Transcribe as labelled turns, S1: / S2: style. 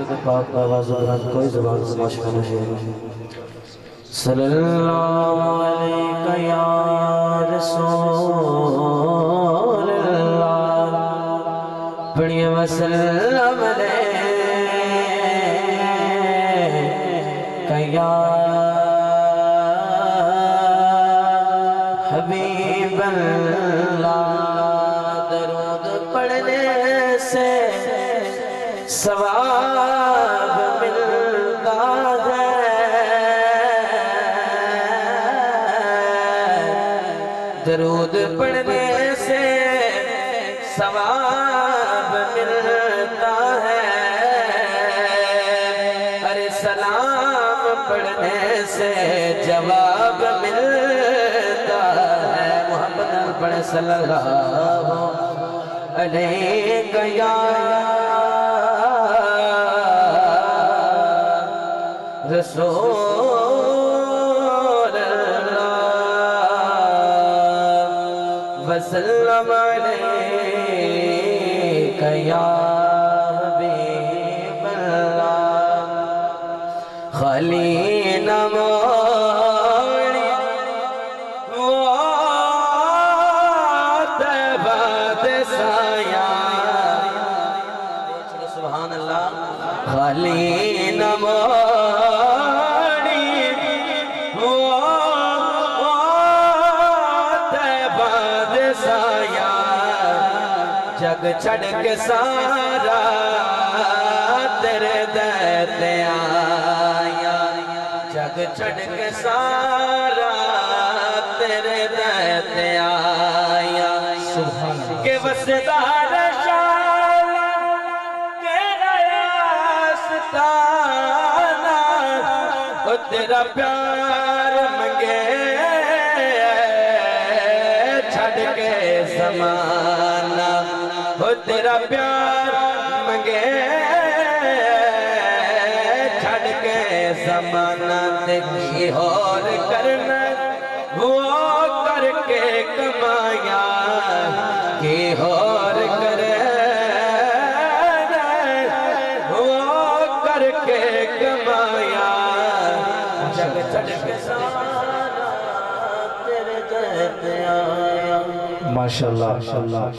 S1: درود پاک آواز بلند کوئی زبان سے مشق نشے صلی اللہ علیہ یا رسول اللہ پڑھئے وسلم علیہ یا حبیب اللہ درود پڑھنے سے ثواب ملتا ہے درود پڑھنے سے ثواب ملتا ہے ارے سلام پڑھنے سے جواب ملتا ہے محمد پڑھ صلی اللہ علیہ یا رسول اللہ وسلم علیک یا حبیب اللہ خالی نہ موڑی وہ تیبات سایہ سبحان اللہ خالی نہ موڑی وہ تیبات سایہ جگ چھڑ کے سارا تیرے دیتے آیا جگ چھڑ کے سارا تیرے دیتے آیا کہ وسدار شان تیرا آستانہ وہ تیرا پیار منگے چھڑ کے زمانہ وہ تیرا پیار منگے چھڑ کے زمانہ دیکھی اور کرنا وہ کر کے کمایا کہ اور کرے وہ کر کے کمایا جگ چھڑ کے سارا تیرے دیتے آیا ماشاءاللہ